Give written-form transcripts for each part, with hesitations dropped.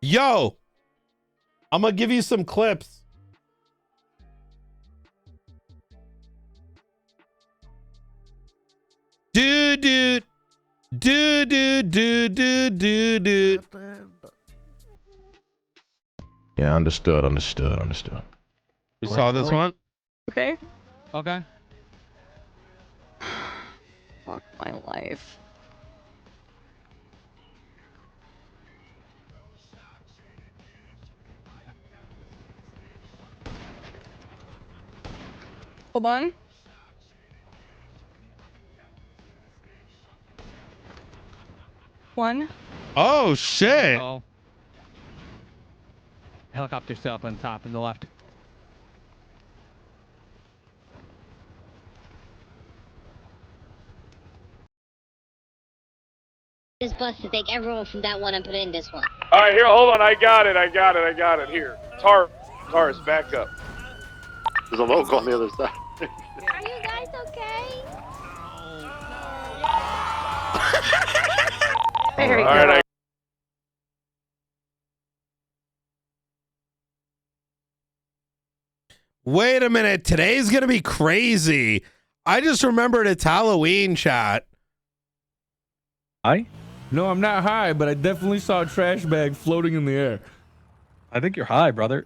Yo, I'm gonna give you some clips. Dude. Yeah, understood. You saw this one? Okay. Okay. Fuck my life. Hold on. One. Oh shit. Oh. Helicopter still up on top in the left. This bus to take everyone from that one and put it in this one. All right, here, hold on. I got it. Here. Tars, back up. There's a local on the other side. Are you guys okay? There you go. All right, Wait a minute. Today's gonna be crazy. I just remembered it's Halloween, chat. High? No, I'm not high, but I definitely saw a trash bag floating in the air. I think you're high, brother.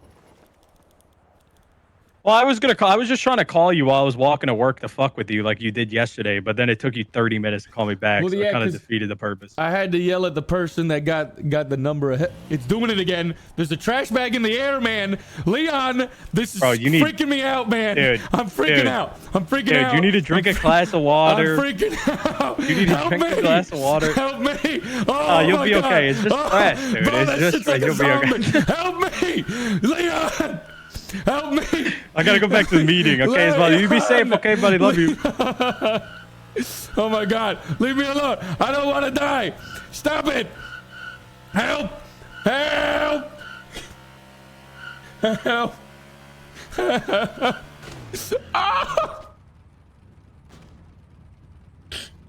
Well, I was just trying to call you while I was walking to work to fuck with you like you did yesterday, but then it took you 30 minutes to call me back, Well, so yeah, it kind of 'cause defeated the purpose. I had to yell at the person that got the number ahead. It's doing it again. There's a trash bag in the air, man. Leon, this is freaking me out, man. Dude, I'm freaking out. I'm freaking out. Dude, you need to drink a glass of water. I'm freaking out. You need to drink a glass of water. Help me. Oh, you'll my be God. okay. It's just trash, dude. Bro, It's just like you'll be okay. Help me. Leon. Help me! I gotta go back to the meeting, okay, buddy? You be safe, okay, buddy? Love you. Oh my God! Leave me alone! I don't want to die! Stop it! Help! Help! Help! Ah!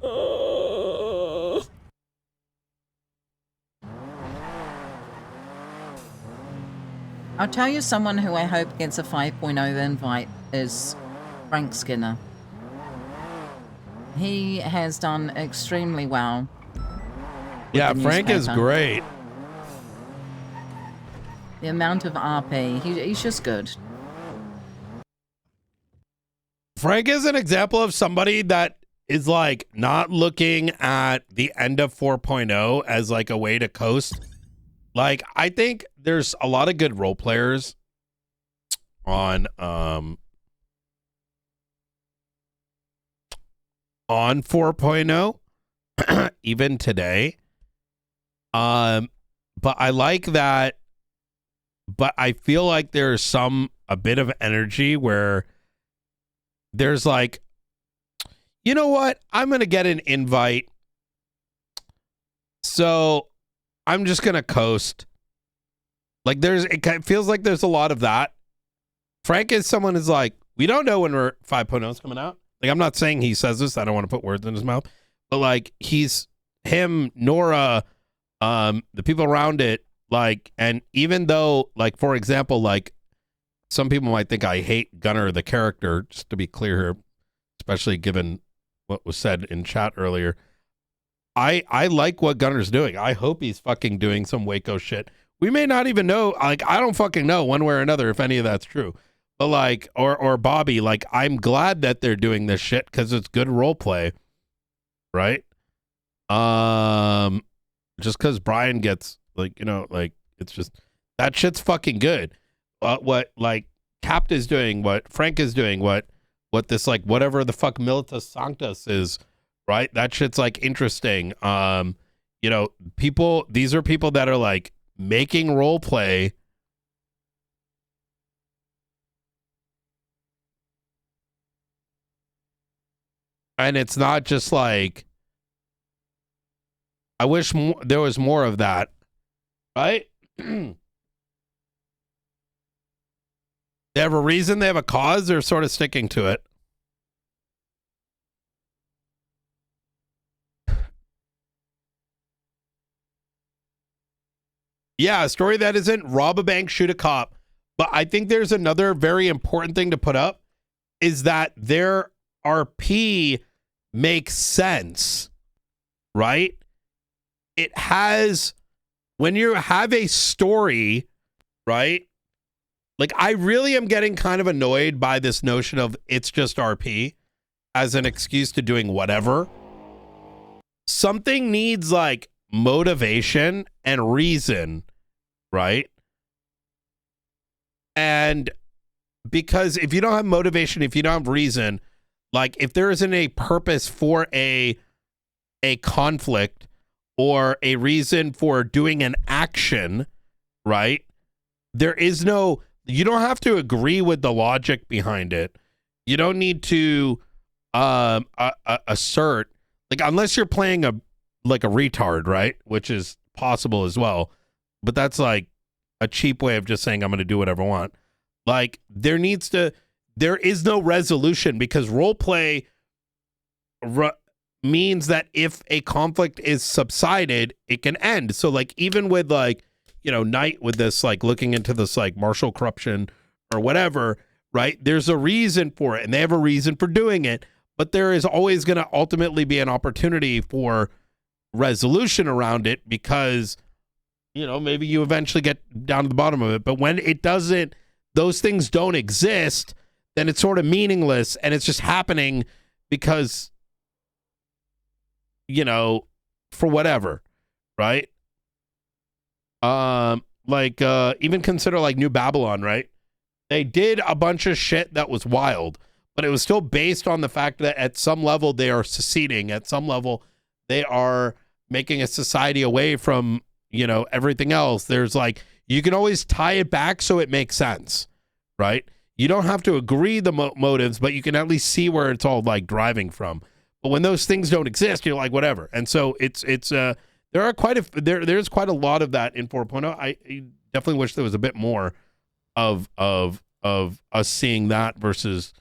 Oh. I'll tell you someone who I hope gets a 5.0 invite is Frank Skinner. He has done extremely well. Yeah, Frank is great. The amount of RP, he's just good. Frank is an example of somebody that is like not looking at the end of 4.0 as like a way to coast. Like, I think there's a lot of good role players on 4.0 even today. But I like that, but I feel like there's a bit of energy where there's like, you know what? I'm going to get an invite. So I'm just going to coast. Like it feels like there's a lot of that. Frank is someone who's like, we don't know when 5.0 is coming out. Like, I'm not saying he says this. I don't want to put words in his mouth, but like him, Nora, the people around it, like, and even though, like, for example, like some people might think I hate Gunner, the character, just to be clear here, especially given what was said in chat earlier. I like what Gunner's doing. I hope he's fucking doing some Waco shit. We may not even know, like, I don't fucking know one way or another if any of that's true. But like, or Bobby, like, I'm glad that they're doing this shit because it's good role play, right? Just because Brian gets, like, you know, like, it's just, that shit's fucking good. What like Capt is doing, what Frank is doing, what this, like, whatever the fuck Militus Sanctus is, right? That shit's like interesting. You know, these are people that are like making role play. And it's not just like, I wish there was more of that, right? They have a reason, they have a cause, they're sort of sticking to it. Yeah, a story that isn't rob a bank, shoot a cop. But I think there's another very important thing to put up is that their RP makes sense, right? It has, when you have a story, right? Like, I really am getting kind of annoyed by this notion of it's just RP as an excuse to doing whatever. Something needs like motivation and reason, right? And because if you don't have motivation, if you don't have reason, like if there isn't a purpose for a conflict or a reason for doing an action, right? There is no, you don't have to agree with the logic behind it. You don't need to assert, like, unless you're playing a retard, right? Which is possible as well. But that's like a cheap way of just saying I'm going to do whatever I want. Like, there is no resolution, because role play means that if a conflict is subsided, it can end. So like, even with like, you know, Knight with this, like looking into this like martial corruption or whatever, right? There's a reason for it and they have a reason for doing it, but there is always going to ultimately be an opportunity for resolution around it, because, you know, maybe you eventually get down to the bottom of it. But when it doesn't, those things don't exist, then it's sort of meaningless and it's just happening because, you know, for whatever, right? Even consider like New Babylon, right? They did a bunch of shit that was wild, but it was still based on the fact that at some level they are seceding, at some level they are making a society away from, you know, everything else. There's like, you can always tie it back so it makes sense, right? You don't have to agree the motives, but you can at least see where it's all like driving from. But when those things don't exist, you're like, whatever. And so there's quite a lot of that in 4.0. I definitely wish there was a bit more of us seeing that versus,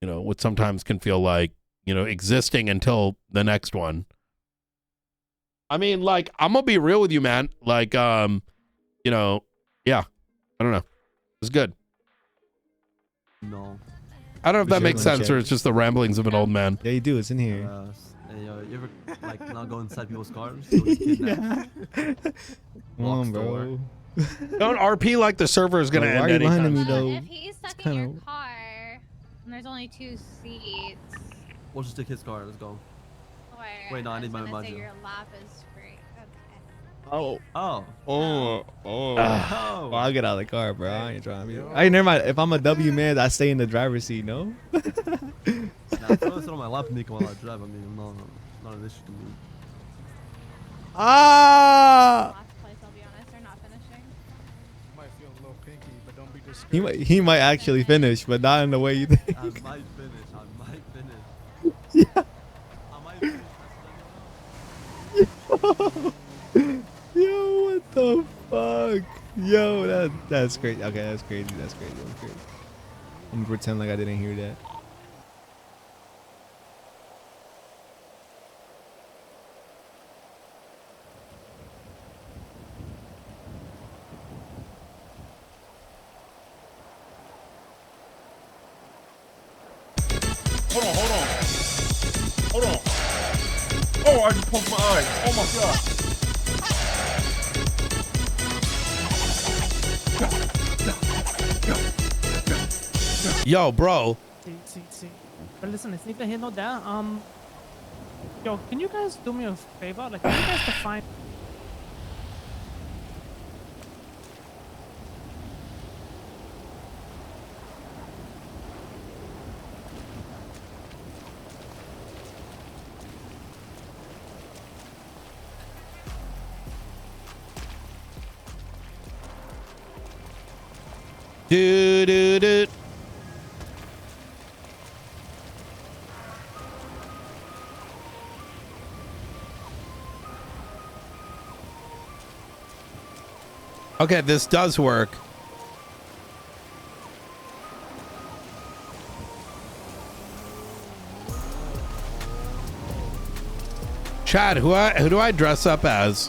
you know, what sometimes can feel like, you know, existing until the next one. I mean, like, I'm gonna be real with you, man. Like, you know, yeah, I don't know. It's good. No. I don't know if that makes sense or it's just the ramblings of an old man. Yeah, you do. It's in here. You ever like not go inside people's cars? So yeah. Come on, bro. Don't RP like the server is gonna end anytime. Me, though? If he's stuck in your car and there's only 2 seats. We'll just take his car. Let's go. Wait, no, I need my module. Your lap is free. Okay. Oh. Well, I'll get out of the car, bro. I ain't trying to be. Hey, never mind. If I'm a W man, I stay in the driver's seat. No. Nah, throw it on my lap, Nico, while I drive. I mean, no, not an issue to me. Ah. Last place, I'll be honest, they're not finishing. Might feel a little pinky, but don't be discouraged. He might actually finish, but not in the way you think. I might finish. Yeah. Yo, what the fuck? Yo, that's crazy. Okay, that's crazy. That's crazy. I'm gonna pretend like I didn't hear that. Hold on. Oh, I just poked my eye. Oh my god. Yo, bro. See. But listen, it's neither here nor there. Yo, can you guys do me a favor? Like, can you guys define? Do. Okay, this does work. Chad, who do I dress up as?